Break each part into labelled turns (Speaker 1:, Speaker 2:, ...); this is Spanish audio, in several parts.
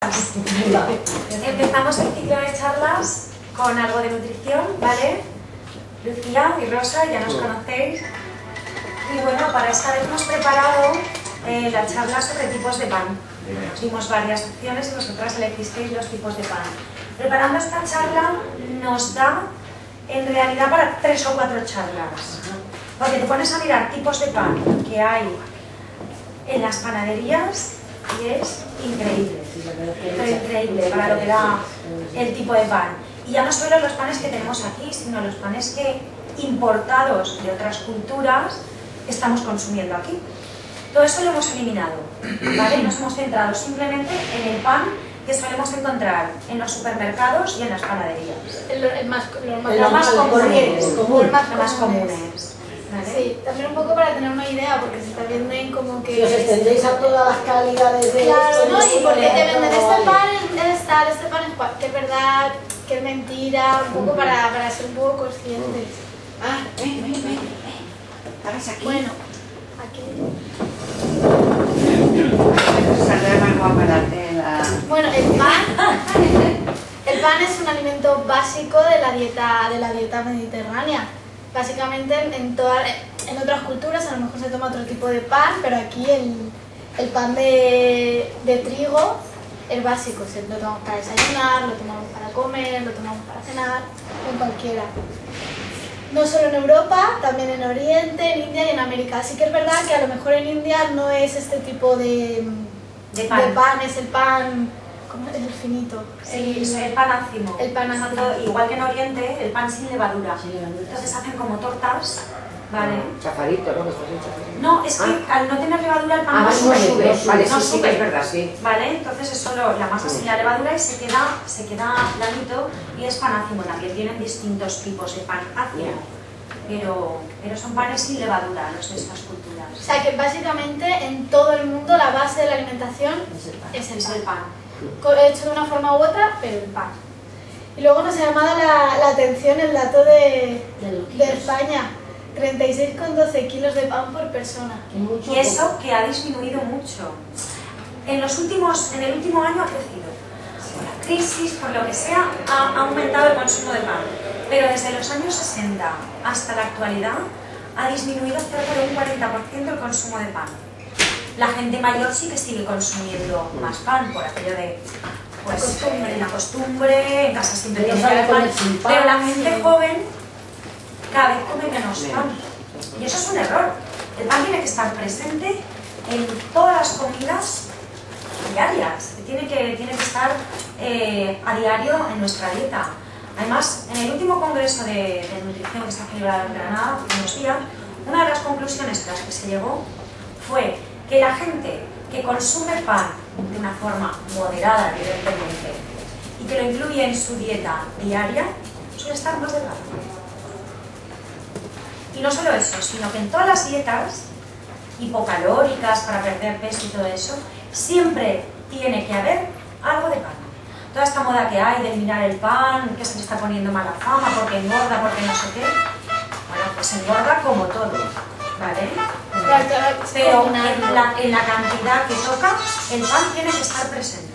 Speaker 1: charlas. Empezamos el ciclo de charlas con algo de nutrición, ¿vale? Lucía y Rosa, ya nos conocéis. Y bueno, para esta vez hemos preparado la charla sobre tipos de pan. Os dimos varias opciones y vosotras elegisteis los tipos de pan. Preparando esta charla nos da en realidad para 3 o 4 charlas. Porque te pones a mirar tipos de pan que hay en las panaderías y es increíble. Pero increíble para lo que da el tipo de pan. Y ya no solo los panes que tenemos aquí, sino los panes que importados de otras culturas estamos consumiendo aquí. Todo eso lo hemos eliminado, ¿vale? Nos hemos centrado simplemente en el pan que solemos encontrar en los supermercados y en las panaderías.
Speaker 2: Los más comunes.
Speaker 1: ¿Vale?
Speaker 2: Sí, también un poco para tener una idea, porque se está viendo en como que...
Speaker 3: Si os extendéis a todas las calidades de
Speaker 2: Claro,
Speaker 3: esto,
Speaker 2: ¿no? Y porque te venden este
Speaker 3: vale.
Speaker 2: pan es tal, este pan es cual, que es verdad, que es mentira, un poco para ser un poco conscientes.
Speaker 4: Ah, ven. ¿Estabas aquí?
Speaker 2: Bueno, aquí...
Speaker 4: Saldrá más guapa la tela.
Speaker 2: Bueno, el pan es un alimento básico de la dieta mediterránea. Básicamente en otras culturas a lo mejor se toma otro tipo de pan, pero aquí el pan de trigo es básico. Lo tomamos para desayunar, lo tomamos para comer, lo tomamos para cenar, en cualquiera. No solo en Europa, también en Oriente, en India y en América. Así que es verdad que a lo mejor en India no es este tipo de pan, es el pan... ¿Cómo es el finito?
Speaker 1: Sí, el pan ácimo.
Speaker 2: El pan ácimo.
Speaker 1: Igual que en Oriente, el pan sin levadura. Entonces hacen como tortas, ¿vale?
Speaker 4: Chafarito, ¿no? Chafarito.
Speaker 1: No, es que al no tener levadura el pan no
Speaker 4: no
Speaker 1: sube.
Speaker 4: sube. Vale,
Speaker 1: No
Speaker 4: sí,
Speaker 1: sube.
Speaker 4: es verdad, sí.
Speaker 1: ¿Vale? Entonces es solo la masa sin la levadura y se queda planito y es pan ácimo. También tienen distintos tipos de pan ácimo. Pero son panes sin levadura los de estas culturas.
Speaker 2: O sea que básicamente en todo el mundo la base de la alimentación es el pan. Hecho de una forma u otra, pero el pan. Y luego nos ha llamado la atención el dato de España. 36,12 kilos de pan por persona.
Speaker 1: Y eso que ha disminuido mucho. En el último año ha crecido. Por la crisis, por lo que sea, ha aumentado el consumo de pan. Pero desde los años 60 hasta la actualidad ha disminuido cerca de un 40% el consumo de pan. La gente mayor sí que sigue consumiendo más pan por aquello de la costumbre, en casa siempre tiene que haber pan, pero la gente joven cada vez come menos pan. Y eso es un error. El pan tiene que estar presente en todas las comidas diarias, tiene que estar a diario en nuestra dieta. Además, en el último congreso de nutrición que se ha celebrado en Granada hace unos días, una de las conclusiones a las que se llegó fue que la gente que consume pan de una forma moderada, evidentemente, y que lo incluye en su dieta diaria, suele estar más delgada. Y no solo eso, sino que en todas las dietas hipocalóricas para perder peso y todo eso, siempre tiene que haber algo de pan. Toda esta moda que hay de eliminar el pan, que se le está poniendo mala fama porque engorda, porque no sé qué, bueno, pues engorda como todo, ¿vale? Pero en la cantidad que toca, el pan tiene que estar presente.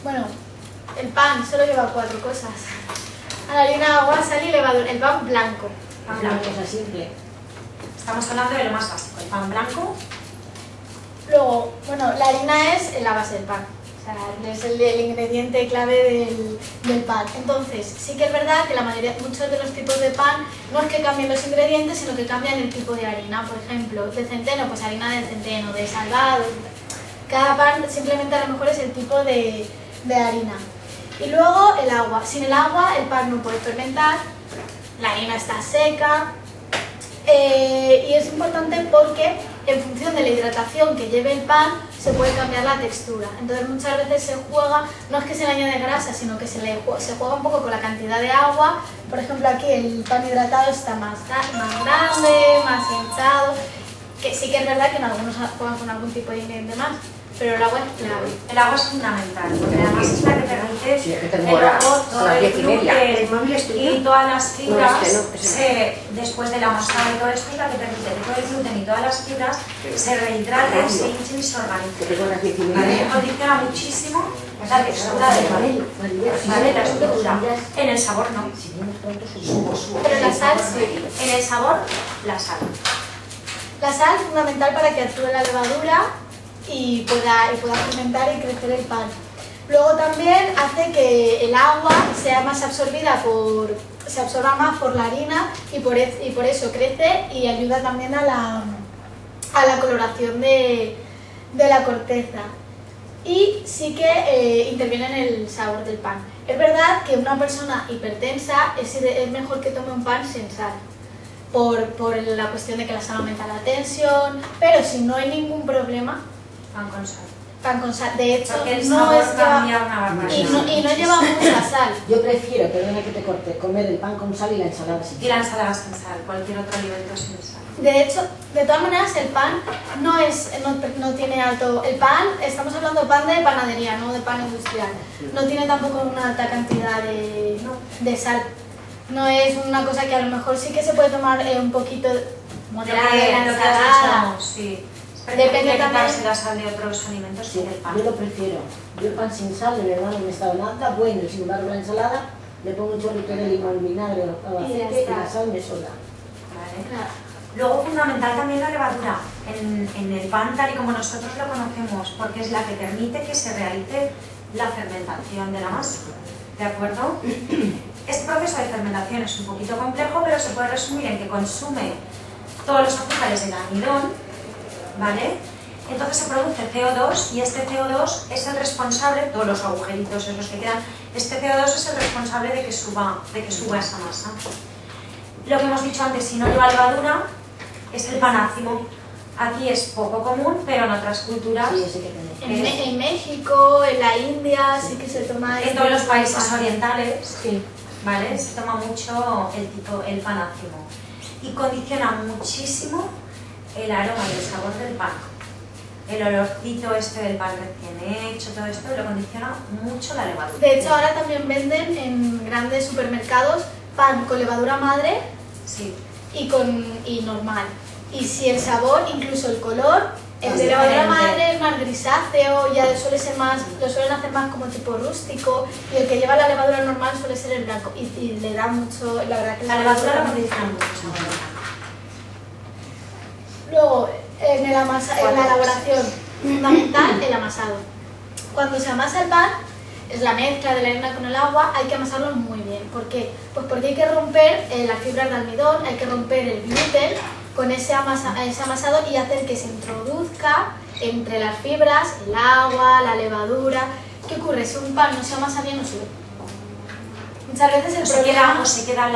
Speaker 2: Bueno, el pan solo lleva 4 cosas. Harina, agua, sal y levadura. El pan blanco.
Speaker 1: Pan blanco.
Speaker 3: Una cosa simple.
Speaker 1: Estamos hablando de lo más básico, el pan blanco.
Speaker 2: Luego, bueno, la harina es la base del pan. O sea, es el ingrediente clave del pan. Entonces, sí que es verdad que muchos de los tipos de pan no es que cambien los ingredientes, sino que cambian el tipo de harina. Por ejemplo, de centeno, pues harina de centeno, de salvado. Cada pan simplemente a lo mejor es el tipo de harina. Y luego el agua. Sin el agua el pan no puede fermentar, la harina está seca. Y es importante porque en función de la hidratación que lleve el pan se puede cambiar la textura. Entonces muchas veces se juega, no es que se le añade grasa, sino que se juega un poco con la cantidad de agua. Por ejemplo, aquí el pan hidratado está más grande, más hinchado, que sí que es verdad que en algunos juegan con algún tipo de ingrediente más, pero el agua es clave.
Speaker 1: El agua es fundamental, porque además es la que permite
Speaker 4: Sí, es que te
Speaker 1: el
Speaker 4: demora
Speaker 1: todo
Speaker 4: a las
Speaker 1: el
Speaker 4: 10:30. ¿El móvil es tuyo?
Speaker 1: y todas las fibras,
Speaker 4: No, ese
Speaker 1: después de la amasada y todo esto, es la que permite que todo el gluten y todas las fibras se rehidraten, se hinchen y se
Speaker 4: Que
Speaker 1: organicen.
Speaker 4: tengo las 10:30.
Speaker 1: ¿Vale? Condiciona muchísimo la textura del pan. ¿Vale? La estructura. En el sabor no.
Speaker 2: Pero la sal sí.
Speaker 1: En el sabor, la sal.
Speaker 2: La sal es fundamental para que actúe la levadura y pueda fermentar y crecer el pan. Luego también hace que el agua sea más absorbida se absorba más por la harina y por eso crece y ayuda también a la coloración de la corteza. Y sí que interviene en el sabor del pan. Es verdad que una persona hipertensa es mejor que tome un pan sin sal, por la cuestión de que la sal aumenta la tensión, pero si no hay ningún problema,
Speaker 1: Pan con sal.
Speaker 2: pan con sal. De hecho,
Speaker 1: Porque el
Speaker 2: no
Speaker 1: sabor cambia una barbaridad.
Speaker 2: y no lleva mucha sal.
Speaker 3: Yo prefiero, perdona que te corte, comer el pan con sal y la ensalada sin
Speaker 1: Y la
Speaker 3: sal.
Speaker 1: ensalada sin sal, cualquier otro alimento sin sal.
Speaker 2: De hecho, de todas maneras, el pan no tiene alto... El pan, estamos hablando de pan de panadería, no de pan industrial. No tiene tampoco una alta cantidad de sal. No es una cosa que a lo mejor sí que se puede tomar un poquito moderada de la
Speaker 1: Lo que
Speaker 2: ensalada.
Speaker 1: has dicho, sí.
Speaker 2: Depende también.
Speaker 1: Quitarse la sal de otros alimentos
Speaker 3: Sí,
Speaker 1: que del pan.
Speaker 3: yo lo prefiero. Yo el pan sin sal, de verdad, no me estaba nada bueno. Sin embargo, la ensalada le pongo un chorrito de limón, vinagre o
Speaker 2: Y ya
Speaker 3: aceite y
Speaker 2: está.
Speaker 3: la sal me sobra.
Speaker 1: ¿Vale?
Speaker 2: Claro.
Speaker 1: Luego, fundamental también la levadura en el pan tal y como nosotros lo conocemos, porque es la que permite que se realice la fermentación de la masa. ¿De acuerdo? Este proceso de fermentación es un poquito complejo, pero se puede resumir en que consume todos los azúcares del almidón, ¿vale? Entonces se produce CO2 y este CO2 es el responsable, todos los agujeritos esos que quedan, este CO2 es el responsable de que suba esa masa. Lo que hemos dicho antes, si no lleva levadura, es el panácimo. Aquí es poco común, pero en otras culturas,
Speaker 3: Sí, ese que tenéis.
Speaker 2: En México, en la India, sí que se toma...
Speaker 1: en todos los países orientales,
Speaker 2: Sí.
Speaker 1: ¿vale? Se toma mucho el panácimo y condiciona muchísimo el aroma y el sabor del pan. El olorcito este del pan recién hecho, todo esto lo condiciona mucho la levadura.
Speaker 2: De hecho, ahora también venden en grandes supermercados pan con levadura madre
Speaker 1: Sí.
Speaker 2: y normal. Y si el sabor, incluso el color, el de
Speaker 1: Es
Speaker 2: levadura
Speaker 1: diferente.
Speaker 2: madre es más grisáceo, ya suele ser más, lo suelen hacer más como tipo rústico, y el que lleva la levadura normal suele ser el blanco, y le da mucho, la verdad que
Speaker 1: La levadura lo condiciona mucho el sabor del pan.
Speaker 2: Luego, en la elaboración, fundamental, el amasado. Cuando se amasa el pan, es la mezcla de la harina con el agua, hay que amasarlo muy bien. ¿Por qué? Pues porque hay que romper las fibras de almidón, hay que romper el gluten con ese amasado y hacer que se introduzca entre las fibras el agua, la levadura. ¿Qué ocurre? Si un pan no se amasa bien, no sube. Muchas veces el problema...
Speaker 1: Se queda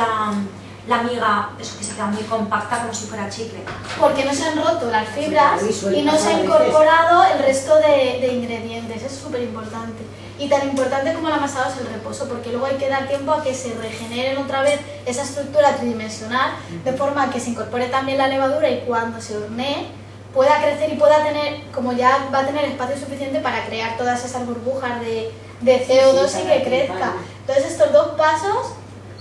Speaker 1: la miga, eso que se queda muy compacta como si fuera chicle.
Speaker 2: Porque no se han roto las fibras
Speaker 3: Sí, suele
Speaker 2: y no se
Speaker 3: pasar
Speaker 2: ha
Speaker 3: a veces.
Speaker 2: incorporado el resto de ingredientes. Eso es súper importante. Y tan importante como el amasado es el reposo, porque luego hay que dar tiempo a que se regeneren otra vez esa estructura tridimensional, de forma que se incorpore también la levadura y cuando se hornee pueda crecer y pueda tener, como ya va a tener espacio suficiente para crear todas esas burbujas de CO2
Speaker 3: Sí,
Speaker 2: y
Speaker 3: para
Speaker 2: que
Speaker 3: que
Speaker 2: crezca.
Speaker 3: pare.
Speaker 2: Entonces estos dos pasos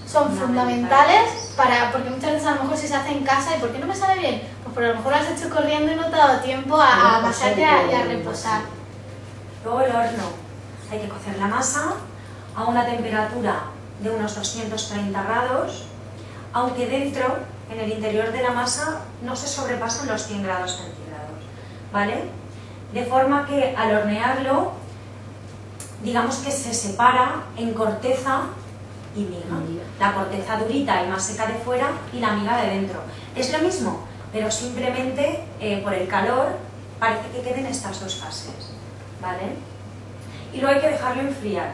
Speaker 2: son fundamentales porque muchas veces a lo mejor si se hace en casa, ¿y por qué no me sale bien? Pues porque a lo mejor lo has hecho corriendo y no te ha dado tiempo a amasarte y a reposar.
Speaker 1: Luego el horno. Hay que cocer la masa a una temperatura de unos 230 grados, aunque dentro, en el interior de la masa, no se sobrepasan los 100 grados centígrados, ¿vale? De forma que al hornearlo, digamos que se separa en corteza y miga. La corteza durita y más seca de fuera y la miga de dentro. Es lo mismo, pero simplemente por el calor parece que queden estas dos fases, ¿vale? Y luego hay que dejarlo enfriar.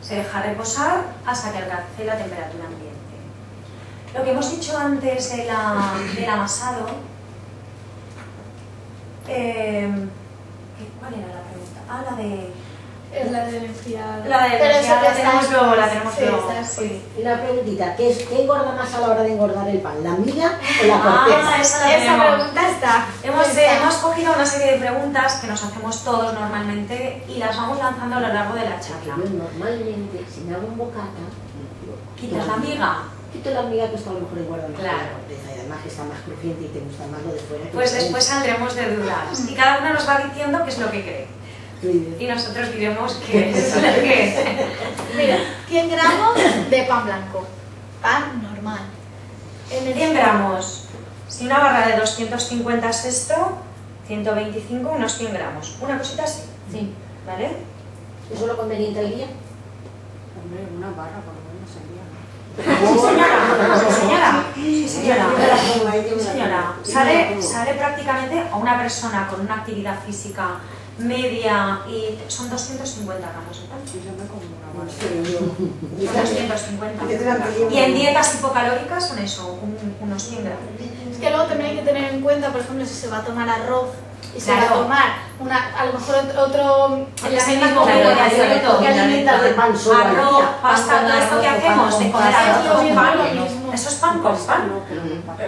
Speaker 1: Se deja reposar hasta que alcance la temperatura ambiente. Lo que hemos dicho antes del amasado, ¿cuál era la pregunta? Ah,
Speaker 2: Es la del enfriado.
Speaker 1: La del
Speaker 2: Pero eso
Speaker 1: enfriado
Speaker 2: que
Speaker 1: la tenemos
Speaker 2: está
Speaker 1: luego, la
Speaker 2: después.
Speaker 1: tenemos
Speaker 2: Sí,
Speaker 1: luego.
Speaker 2: está después.
Speaker 1: Sí.
Speaker 3: Y una preguntita, ¿qué engorda más a la hora de engordar el pan? ¿La miga o la
Speaker 1: Ah,
Speaker 3: corteza?
Speaker 1: esa la
Speaker 2: Esa
Speaker 1: tenemos.
Speaker 2: pregunta está.
Speaker 1: Hemos cogido una serie de preguntas que nos hacemos todos normalmente y las vamos lanzando a lo largo de la
Speaker 3: Porque
Speaker 1: charla.
Speaker 3: yo normalmente, si me hago un bocata,
Speaker 1: ¿Quitas la miga?
Speaker 3: quito la miga, que esto a lo mejor engorda más
Speaker 1: Claro.
Speaker 3: la corteza y además que está más crujiente y te gusta más lo de fuera. que
Speaker 1: Pues
Speaker 3: lo de
Speaker 1: después saldremos de dudas y cada uno nos va diciendo qué es lo que cree.
Speaker 3: dentro.
Speaker 1: Y nosotros diremos qué es lo que es.
Speaker 2: Mira, 100 gramos de pan blanco. Pan normal.
Speaker 1: 100 gramos. Si una barra de 250 es esto, 125, unos 100 gramos. Una cosita así,
Speaker 3: Sí.
Speaker 1: ¿vale?
Speaker 3: ¿Eso es lo conveniente al día?
Speaker 4: Hombre, una barra por lo menos sería, ¿no?
Speaker 1: Sí, señora. Sí, señora. Sí, señora.
Speaker 4: Yo me la pongo ahí, yo me
Speaker 1: Sí,
Speaker 4: la
Speaker 1: señora.
Speaker 4: pongo. Yo me la pongo.
Speaker 1: Sale prácticamente a una persona con una actividad física media y son 250 gramos de pan.
Speaker 4: Sí, yo me como una barra.
Speaker 1: Son 250.
Speaker 4: Yo también.
Speaker 1: Y en dietas hipocalóricas son eso, unos 100 gramos.
Speaker 2: Es que luego también hay que tener en cuenta, por ejemplo, si se va a tomar arroz y se va a
Speaker 1: Claro.
Speaker 2: tomar a lo mejor otro en la
Speaker 1: Es el
Speaker 2: misma
Speaker 1: mismo
Speaker 2: comida.
Speaker 1: claro, ya digo todo.
Speaker 3: ¿Qué alimentas de pan solo al
Speaker 1: Arroz,
Speaker 3: día?
Speaker 1: pasta,
Speaker 3: Pan con
Speaker 1: todo esto
Speaker 3: arroz
Speaker 1: que
Speaker 3: o pan
Speaker 1: hacemos
Speaker 3: con
Speaker 1: de comer
Speaker 3: pasta.
Speaker 1: arroz
Speaker 2: Es lo
Speaker 1: con
Speaker 2: mismo,
Speaker 1: pan,
Speaker 2: lo mismo.
Speaker 1: eso es pan con pan.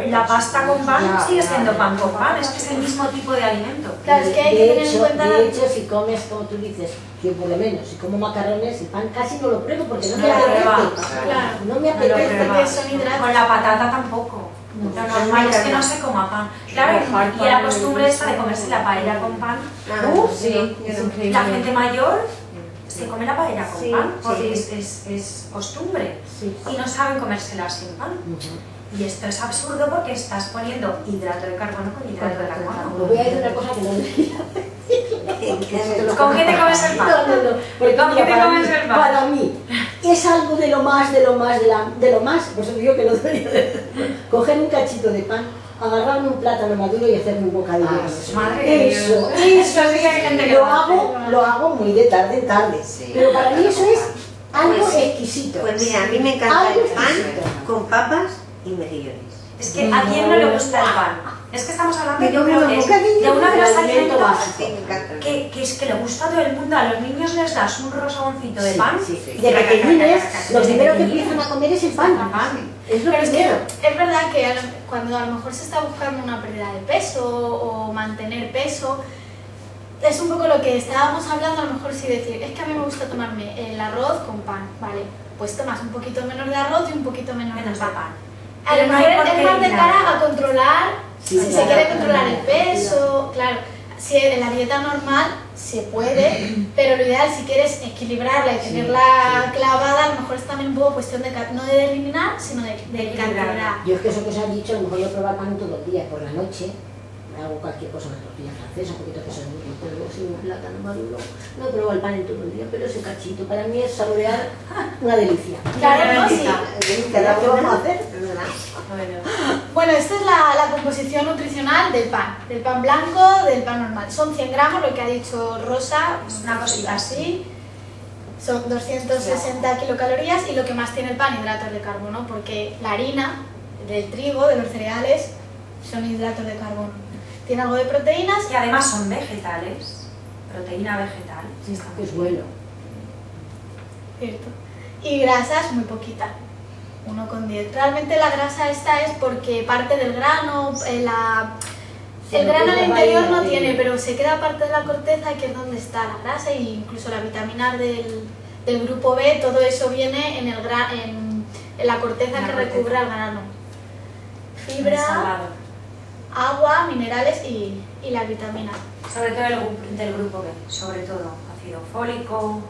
Speaker 1: La pasta con pan sigue siendo pan con pan, es que es el mismo tipo de alimento.
Speaker 2: Claro, es que hay que tener en cuenta
Speaker 3: De hecho, si comes, como tú dices, yo por lo menos, si como macarrones, el pan casi no lo pruebo porque no
Speaker 1: No
Speaker 3: me
Speaker 1: lo
Speaker 3: apetece.
Speaker 1: pruebas.
Speaker 2: Claro.
Speaker 3: No me
Speaker 1: No lo
Speaker 3: apetece.
Speaker 1: pruebas.
Speaker 2: porque son hidratos.
Speaker 1: Con la patata tampoco.
Speaker 3: No.
Speaker 1: Lo normal es que no se coma pan. Claro, y la costumbre esta de comerse la paella con pan.
Speaker 4: Sí,
Speaker 3: es increíble.
Speaker 1: La gente mayor se come la paella con
Speaker 4: Sí,
Speaker 1: pan porque
Speaker 4: sí.
Speaker 1: es costumbre.
Speaker 3: Sí.
Speaker 1: Y no saben comérsela sin pan.
Speaker 3: Ujú.
Speaker 1: Y esto es absurdo porque estás poniendo hidrato de carbono con hidrato de carbono.
Speaker 3: Os voy a decir una cosa que no debería decir.
Speaker 1: ¿Con qué te comes el pan?
Speaker 3: No, no, no. Porque
Speaker 1: ¿Con qué
Speaker 3: mira,
Speaker 1: te comes el pan?
Speaker 3: para mí es algo de lo más, de lo más, por eso digo que no debería de coger un cachito de pan, agarrarme un plátano maduro y hacerme un bocadillo. con eso.
Speaker 1: madre de
Speaker 3: Eso,
Speaker 1: Dios.
Speaker 3: eso
Speaker 1: Eso sí que hay gente que
Speaker 3: lo
Speaker 1: lo hace.
Speaker 3: hago muy de tarde en tarde.
Speaker 4: Sí.
Speaker 3: Pero para mí eso es algo
Speaker 4: Pues sí.
Speaker 3: exquisito.
Speaker 4: Pues mira, a mí me encanta
Speaker 3: Algo
Speaker 4: el pan
Speaker 3: exquisito.
Speaker 4: con papas y mejillones.
Speaker 1: Es que a quién no le gusta el pan. Es que estamos hablando
Speaker 4: Me
Speaker 1: yo
Speaker 4: como
Speaker 1: creo
Speaker 4: los
Speaker 1: que es
Speaker 4: bocadillos
Speaker 1: de uno de los
Speaker 3: del alimento
Speaker 1: alimentos
Speaker 3: básico.
Speaker 4: Sí, me encanta.
Speaker 1: que es que le gusta a todo el mundo. A los niños les das un rosaboncito de
Speaker 3: Sí,
Speaker 1: pan.
Speaker 3: sí. De pequeñines, lo
Speaker 1: Desde
Speaker 3: primero que
Speaker 1: pequeñines.
Speaker 3: empiezan a comer es el pan.
Speaker 1: El pan.
Speaker 3: Es lo
Speaker 2: Pero es que
Speaker 3: primero.
Speaker 2: es verdad que cuando a lo mejor se está buscando una pérdida de peso o mantener peso, es un poco lo que estábamos hablando, a lo mejor sí decir, es que a mí me gusta tomarme el arroz con pan, ¿vale? Pues tomas un poquito menos de arroz y un poquito menos de
Speaker 1: Menos de
Speaker 2: pan.
Speaker 1: pan.
Speaker 2: A lo
Speaker 1: Pero no
Speaker 2: mejor
Speaker 1: hay por
Speaker 2: es
Speaker 1: qué
Speaker 2: más de
Speaker 1: eliminar.
Speaker 2: cara a controlar,
Speaker 3: Sí,
Speaker 2: si se
Speaker 3: claro.
Speaker 2: quiere controlar el peso, claro. Si en la dieta normal se puede, pero lo ideal si quieres equilibrarla y tenerla clavada, a lo mejor es también un poco cuestión de no de eliminar, sino de
Speaker 1: equilibrarla.
Speaker 2: cantidad.
Speaker 3: Yo es que eso que os han dicho, a lo mejor yo pruebo pan todo el día, por la noche me hago cualquier cosa, una tortilla francesa, un poquito de queso de polvo, sin un plátano maduro. No pruebo el pan en todo el día, pero ese cachito para mí es saborear una delicia.
Speaker 2: Claro, ¿no? Sí.
Speaker 3: ¿Qué vamos a hacer?
Speaker 4: Es verdad.
Speaker 2: Bueno, esta es la composición nutricional del pan blanco, del pan normal. Son 100 gramos, lo que ha dicho Rosa,
Speaker 1: Una cosita
Speaker 2: así. Son 260 kilocalorías y lo que más tiene el pan, hidratos de carbono, porque la harina del trigo, de los cereales, son hidratos de carbono. Tiene algo de proteínas
Speaker 1: Y además son vegetales, proteína vegetal.
Speaker 3: Que es bueno.
Speaker 2: ¿cierto? Y grasas muy poquita, 1,10. Realmente la grasa esta es porque parte del grano, el grano al interior no tiene, pero se queda parte de la corteza que es donde está la grasa e incluso la vitamina del grupo B, todo eso viene en la corteza que recubre al grano. Fibra,
Speaker 1: Salado.
Speaker 2: agua, minerales y las vitaminas.
Speaker 1: Sobre todo del grupo B, sobre todo ácido fólico,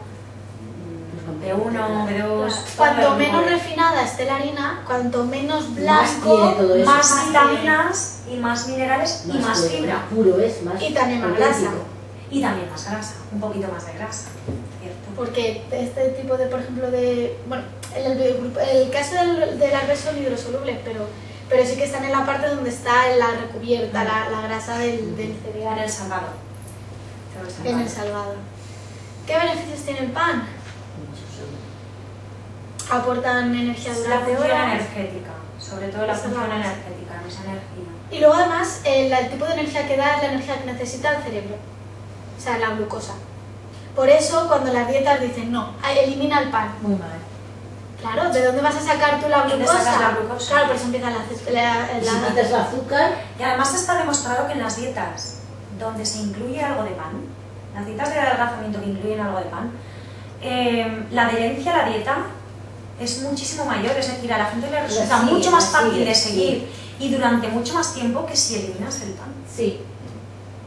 Speaker 1: B1, B2.
Speaker 2: Cuanto
Speaker 1: todo el
Speaker 2: menos
Speaker 1: grupo B.
Speaker 2: refinada esté la harina, cuanto menos
Speaker 3: Más
Speaker 2: blanco,
Speaker 3: tiene todo eso.
Speaker 1: Más
Speaker 2: más
Speaker 1: vitaminas y más minerales y más
Speaker 3: bueno,
Speaker 1: fibra.
Speaker 3: puro es, más
Speaker 2: Y también más
Speaker 3: auténtico.
Speaker 2: grasa.
Speaker 1: Y también más grasa, un poquito más de grasa, ¿cierto?
Speaker 2: Porque este tipo de, por ejemplo, bueno, el caso del arroz son hidrosolubles, pero sí que están en la parte donde está la recubierta, la grasa del
Speaker 1: En
Speaker 2: cereal,
Speaker 1: el salvado.
Speaker 2: en el salvado. ¿Qué beneficios tiene el pan? Aportan energía
Speaker 1: La
Speaker 2: durante
Speaker 1: función
Speaker 2: horas.
Speaker 1: energética, sobre todo la
Speaker 2: Esa es la
Speaker 1: función
Speaker 2: base.
Speaker 1: energética, no es energía.
Speaker 2: Y luego además el tipo de energía que da es la energía que necesita el cerebro, o sea, la glucosa. Por eso cuando las dietas dicen no, elimina el pan.
Speaker 5: Muy mal.
Speaker 2: Claro, ¿de dónde vas a sacar tú la
Speaker 1: ¿Dónde
Speaker 2: glucosa?
Speaker 1: sacas la glucosa?
Speaker 2: Claro, por eso empieza
Speaker 3: Y si quitas el azúcar,
Speaker 1: Y además está demostrado que en las dietas donde se incluye algo de pan, las dietas de adelgazamiento que incluyen algo de pan, la adherencia a la dieta es muchísimo mayor, es decir, a la gente le resulta
Speaker 3: sigue,
Speaker 1: mucho más
Speaker 3: la
Speaker 1: fácil
Speaker 3: sigue,
Speaker 1: de seguir y durante mucho más tiempo que si eliminas el pan.
Speaker 3: sí.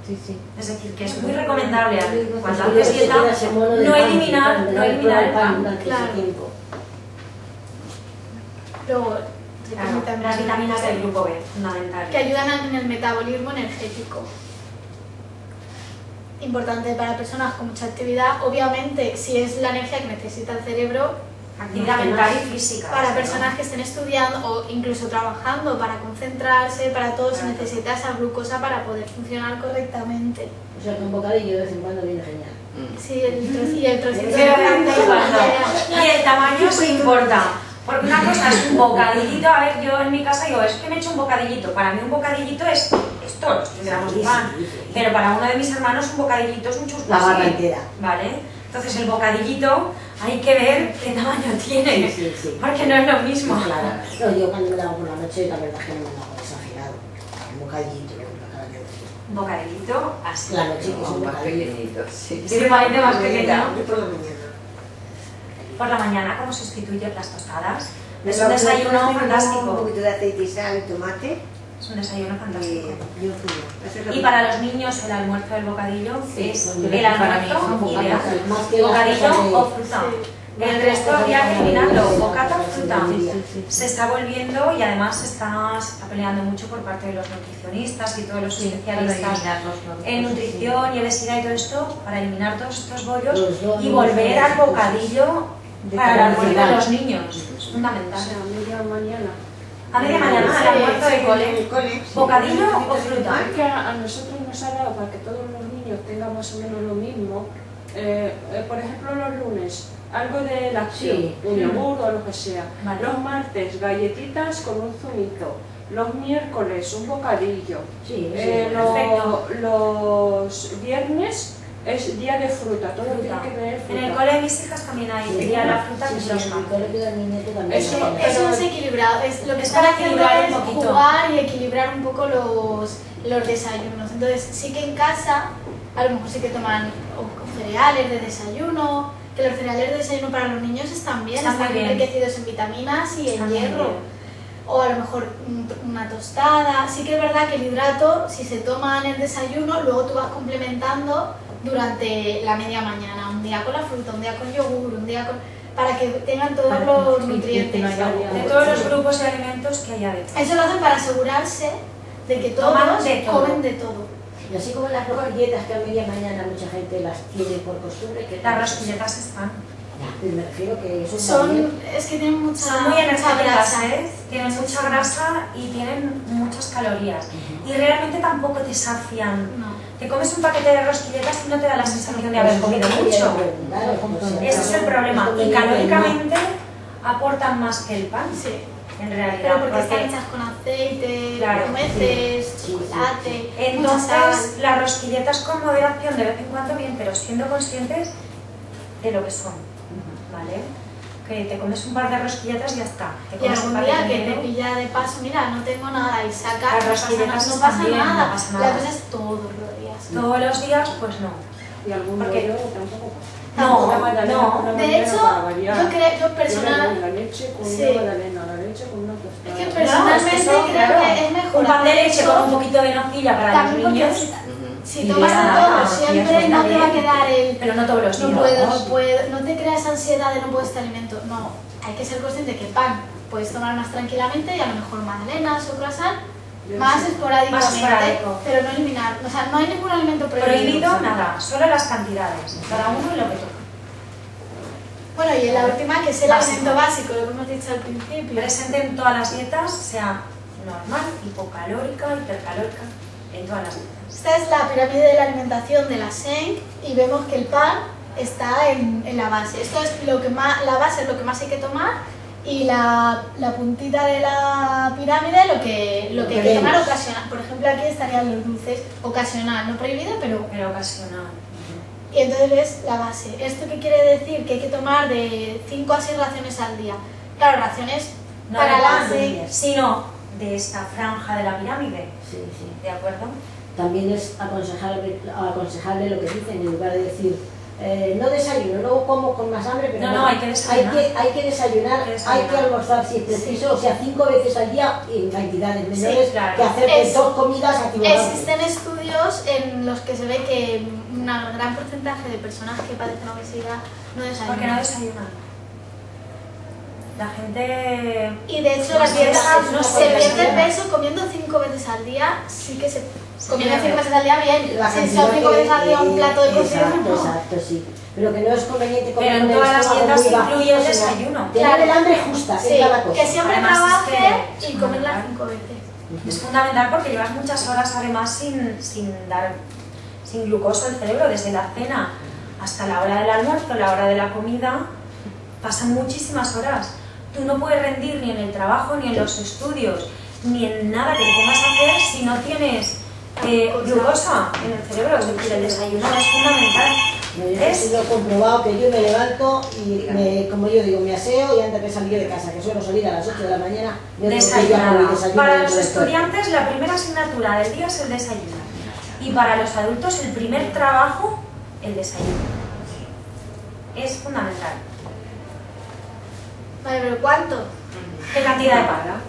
Speaker 3: Sí, sí.
Speaker 1: Es decir, que es muy recomendable cuando
Speaker 3: Porque
Speaker 1: haces
Speaker 3: se
Speaker 1: dieta
Speaker 3: queda ese mono de
Speaker 1: no
Speaker 3: pan,
Speaker 1: eliminar
Speaker 3: que
Speaker 1: el pan.
Speaker 3: durante
Speaker 2: Claro.
Speaker 3: ese tiempo.
Speaker 2: Luego,
Speaker 1: Claro, las vitaminas del grupo B, fundamentales.
Speaker 2: que ayudan en el metabolismo energético. Importante para personas con mucha actividad, obviamente si es la energía que necesita el cerebro,
Speaker 1: Actividad mental y física.
Speaker 2: para
Speaker 1: ¿no?
Speaker 2: personas que estén estudiando o incluso trabajando para concentrarse, para todo se
Speaker 1: Claro.
Speaker 2: necesita esa glucosa para poder funcionar correctamente.
Speaker 3: O sea que un bocadillo de vez en cuando viene genial.
Speaker 2: Sí, y el trocito
Speaker 1: De vez en
Speaker 2: de
Speaker 1: cuando.
Speaker 2: pan.
Speaker 1: Y el tamaño sí importa. Porque una cosa es un bocadillito, a ver, yo en mi casa digo, es que me he hecho un bocadillito. Para mí un bocadillito es esto, los 3 gramos de pan. Pero para uno de mis hermanos un bocadillito es un chusco
Speaker 3: La
Speaker 1: así,
Speaker 3: barra entera.
Speaker 1: ¿vale? Entonces el bocadillito hay que ver qué tamaño tiene,
Speaker 3: Sí, sí, sí.
Speaker 1: porque no es lo mismo.
Speaker 3: Claro. No, yo cuando me lo hago por la noche, la verdad es que no me lo hago exagerado. Un bocadillito, cada día.
Speaker 1: Un bocadillito así.
Speaker 3: La noche que es un
Speaker 5: Más
Speaker 3: bocadillo.
Speaker 5: pequeñitos, sí.
Speaker 1: Sí, parece más pequeño.
Speaker 4: Yo por la mañana.
Speaker 1: Por la mañana, ¿cómo sustituyen las tostadas? Es
Speaker 4: Lo
Speaker 1: un
Speaker 4: que
Speaker 1: desayuno
Speaker 4: pongo Un
Speaker 1: fantástico.
Speaker 4: poquito de aceite y sal y tomate.
Speaker 1: Es un desayuno
Speaker 4: Y
Speaker 1: fantástico.
Speaker 4: yo fumo. Eso es lo
Speaker 1: Y
Speaker 4: que-
Speaker 1: para los niños el almuerzo del bocadillo
Speaker 3: Sí,
Speaker 1: es
Speaker 3: son
Speaker 1: el
Speaker 3: directos
Speaker 5: para mí,
Speaker 1: almuerzo
Speaker 5: son
Speaker 1: ideal.
Speaker 3: Más que las
Speaker 1: Bocadillo
Speaker 3: cosas de-
Speaker 1: o fruta. El resto habría que eliminarlo, bocata o fruta.
Speaker 3: Sí, sí, sí.
Speaker 1: Se está volviendo y además se está peleando mucho por parte de los nutricionistas y todos los especialistas en nutrición y obesidad y todo esto para eliminar todos estos bollos
Speaker 3: Los donuts,
Speaker 1: y volver al bocadillo
Speaker 5: de
Speaker 1: para el almuerzo de
Speaker 3: calidad.
Speaker 1: los niños. Es
Speaker 6: O
Speaker 1: fundamental.
Speaker 6: sea, media mañana.
Speaker 1: A media mañana, al
Speaker 2: Sí,
Speaker 1: almuerzo de
Speaker 4: En
Speaker 1: cole.
Speaker 4: el cole, sí.
Speaker 1: ¿Bocadillo o fruta?
Speaker 6: Es que a nosotros nos ha dado para que todos los niños tengan más o menos lo mismo. Por ejemplo, los lunes, algo de lácteo,
Speaker 3: Sí.
Speaker 6: un yogur o lo que sea.
Speaker 1: Vale.
Speaker 6: Los martes, galletitas con un zumito. Los miércoles, un bocadillo.
Speaker 3: Sí, sí,
Speaker 1: perfecto.
Speaker 6: Los viernes es día de fruta, todo
Speaker 1: Fruta.
Speaker 6: tiene que tener fruta.
Speaker 1: En el cole de mis hijas también hay
Speaker 3: Sí.
Speaker 1: día de la fruta que
Speaker 3: Sí,
Speaker 1: es
Speaker 3: sí,
Speaker 1: los
Speaker 3: en el
Speaker 1: martes.
Speaker 3: colegio de mi nieto también.
Speaker 6: Eso-
Speaker 3: lo hacen.
Speaker 2: Eso es equilibrado, lo que
Speaker 1: Es
Speaker 2: están
Speaker 1: para
Speaker 2: haciendo
Speaker 1: equilibrar un
Speaker 2: es
Speaker 1: poquito.
Speaker 2: jugar y equilibrar un poco los desayunos. Entonces sí que en casa a lo mejor sí que toman o cereales de desayuno, que los cereales de desayuno para los niños están bien,
Speaker 1: Están muy
Speaker 2: están
Speaker 1: bien.
Speaker 2: enriquecidos en vitaminas y
Speaker 1: Están
Speaker 2: en
Speaker 1: muy
Speaker 2: hierro.
Speaker 1: bien.
Speaker 2: O a lo mejor una tostada. Sí que es verdad que el hidrato, si se toma en el desayuno, luego tú vas complementando durante la media mañana. Un día con la fruta, un día con yogur, un día con... para que tengan todos
Speaker 5: Para-
Speaker 2: los
Speaker 5: sí,
Speaker 2: nutrientes.
Speaker 5: que no haya-
Speaker 1: De todos los grupos de alimentos que hay adentro.
Speaker 2: Eso lo hacen para asegurarse de que
Speaker 1: Toman
Speaker 2: todos
Speaker 1: de todo.
Speaker 2: comen de todo.
Speaker 3: Y así como las rosquilletas que a media mañana mucha gente las tiene por costumbre, que
Speaker 1: Las rosquilletas están.
Speaker 3: Ya, me refiero que eso también-
Speaker 2: Es que tienen mucha,
Speaker 1: Son muy
Speaker 2: mucha
Speaker 1: energéticas,
Speaker 2: grasa.
Speaker 1: ¿eh? Tienen mucha grasa y tienen muchas calorías. Y realmente tampoco te sacian.
Speaker 2: No.
Speaker 1: Te comes un paquete de rosquilletas y no te da la sensación de haber comido mucho. Ese es el problema. Y calóricamente aportan más que el pan,
Speaker 2: Sí.
Speaker 1: en realidad.
Speaker 2: Pero porque están
Speaker 1: porque-
Speaker 2: hechas con aceite,
Speaker 1: Claro.
Speaker 2: nueces,
Speaker 3: Sí, sí,
Speaker 2: chocolate, mucha sal.
Speaker 1: Entonces, las rosquilletas con moderación de vez en cuando bien, pero siendo conscientes de lo que son, ¿vale? Que te comes un par de rosquilletas y ya está. Te
Speaker 2: Y
Speaker 1: comes un
Speaker 2: algún
Speaker 1: par
Speaker 2: día
Speaker 1: de
Speaker 2: que te
Speaker 1: dinero.
Speaker 2: pilla de paso, mira, no tengo nada y saca,
Speaker 1: Las rosquilletas
Speaker 2: no
Speaker 1: están
Speaker 2: pasa
Speaker 1: bien,
Speaker 2: nada.
Speaker 1: no pasa
Speaker 2: La
Speaker 1: nada.
Speaker 2: cosa es todos los días.
Speaker 1: Todos los días, pues no.
Speaker 6: Y algún
Speaker 1: ¿Por qué?
Speaker 6: bollo tampoco pasa.
Speaker 1: No,
Speaker 6: Una magdalena
Speaker 1: no.
Speaker 6: por la
Speaker 2: De
Speaker 6: mañana
Speaker 2: hecho,
Speaker 6: para variar.
Speaker 2: yo creo, yo
Speaker 6: Yo le doy
Speaker 2: personal,
Speaker 6: la leche con
Speaker 2: Sí.
Speaker 6: una magdalena, la leche con una
Speaker 2: es
Speaker 6: tostada.
Speaker 2: que
Speaker 1: Claro,
Speaker 2: personalmente
Speaker 1: es que eso,
Speaker 2: creo
Speaker 1: claro.
Speaker 2: que es mejor
Speaker 1: Un pan de
Speaker 2: hacer
Speaker 1: leche
Speaker 2: eso,
Speaker 1: con un poquito de nocilla para los
Speaker 2: también porque
Speaker 1: niños,
Speaker 2: si
Speaker 5: Y
Speaker 2: tomas
Speaker 5: ya,
Speaker 2: de todo
Speaker 5: sí,
Speaker 2: siempre
Speaker 5: eso
Speaker 2: no
Speaker 5: está
Speaker 2: te va a
Speaker 5: bien.
Speaker 2: quedar el
Speaker 1: pero no todos los
Speaker 2: no
Speaker 1: días.
Speaker 2: puedo, no te creas ansiedad de no puedo este alimento. No, hay que ser consciente que pan puedes tomar más tranquilamente y a lo mejor magdalenas o croissant
Speaker 6: Yo
Speaker 2: más
Speaker 6: sí.
Speaker 2: esporádicamente,
Speaker 1: Más esporádico.
Speaker 2: pero no eliminar. O sea, no hay ningún alimento prohibido.
Speaker 1: Prohibido nada, solo las cantidades, cada uno lo que toca.
Speaker 2: Bueno, y la última, que es el
Speaker 1: Básico.
Speaker 2: alimento básico, lo que hemos dicho al principio.
Speaker 1: Presente en todas las dietas, sea normal, hipocalórica, hipercalórica, en todas las dietas.
Speaker 2: Esta es la pirámide de la alimentación de la SENC y vemos que el pan está en la base. Esto es lo que más, la base es lo que más hay que tomar y la puntita de la pirámide lo que hay que tomar ocasional. Por ejemplo, aquí estarían los dulces, ocasional, no prohibido, pero
Speaker 1: Pero ocasional.
Speaker 2: Y entonces es la base. ¿Esto qué quiere decir? Que hay que tomar de 5 a 6 raciones al día. Claro, raciones
Speaker 1: No
Speaker 2: para
Speaker 1: de
Speaker 2: la
Speaker 1: pan,
Speaker 2: base.
Speaker 1: sino de esta franja de la pirámide,
Speaker 3: Sí, sí.
Speaker 1: ¿de acuerdo?
Speaker 3: También es aconsejable lo que dicen, en lugar de decir no desayuno, luego como con más hambre, pero
Speaker 1: No, hay que desayunar.
Speaker 3: hay que desayunar,
Speaker 1: Hay que desayunar.
Speaker 3: hay que almorzar si es preciso, o sea, 5 veces al día en cantidades menores,
Speaker 1: claro.
Speaker 3: que hacer
Speaker 2: Es-
Speaker 3: 2 comidas activadas.
Speaker 2: Existen estudios en los que se ve que un gran porcentaje de personas que padecen obesidad no desayunan.
Speaker 1: Porque no desayunan. La gente...
Speaker 2: Y de hecho
Speaker 1: No
Speaker 2: la
Speaker 1: sé,
Speaker 2: dieta
Speaker 1: no
Speaker 2: se
Speaker 1: sé,
Speaker 2: pierde
Speaker 1: no sé.
Speaker 2: peso comiendo 5 veces al día, sí que se...
Speaker 1: Se
Speaker 2: Comiendo
Speaker 1: pierde.
Speaker 2: 5 veces al día bien,
Speaker 3: La
Speaker 2: si
Speaker 3: cantidad
Speaker 2: son 5 veces al día un plato de cocido,
Speaker 3: exacto,
Speaker 2: no.
Speaker 3: exacto, sí. Pero que no es conveniente comer
Speaker 1: Pero en
Speaker 3: con el
Speaker 1: todas las
Speaker 3: estómago
Speaker 1: dietas
Speaker 3: muy vacío,
Speaker 1: incluye el
Speaker 3: sino
Speaker 1: desayuno.
Speaker 3: tener
Speaker 2: Claro.
Speaker 3: el hambre justa
Speaker 2: Sí,
Speaker 3: en cada cosa.
Speaker 2: que siempre
Speaker 1: Además, es
Speaker 2: trabaje
Speaker 1: que
Speaker 2: y
Speaker 1: es
Speaker 2: comerla
Speaker 1: fundamental.
Speaker 2: 5 veces.
Speaker 1: Es fundamental porque llevas muchas horas además sin glucosa al cerebro, desde la cena hasta la hora del almuerzo, la hora de la comida, pasan muchísimas horas. Tú no puedes rendir ni en el trabajo, ni en los estudios, ni en nada que te pongas a hacer si no tienes glucosa en el cerebro. Es decir, el desayuno es fundamental.
Speaker 3: Yo he sido comprobado que yo me levanto y, como yo digo, me aseo y antes de salir de casa, que suelo salir a las 8 de la mañana, me
Speaker 1: Desayunada.
Speaker 3: desayuno
Speaker 1: Para
Speaker 3: dentro
Speaker 1: los
Speaker 3: del coche.
Speaker 1: estudiantes la primera asignatura del día es el desayuno. Y para los adultos el primer trabajo, el desayuno. Es fundamental.
Speaker 2: Vale, pero ¿cuánto?
Speaker 1: ¿Qué cantidad de pan?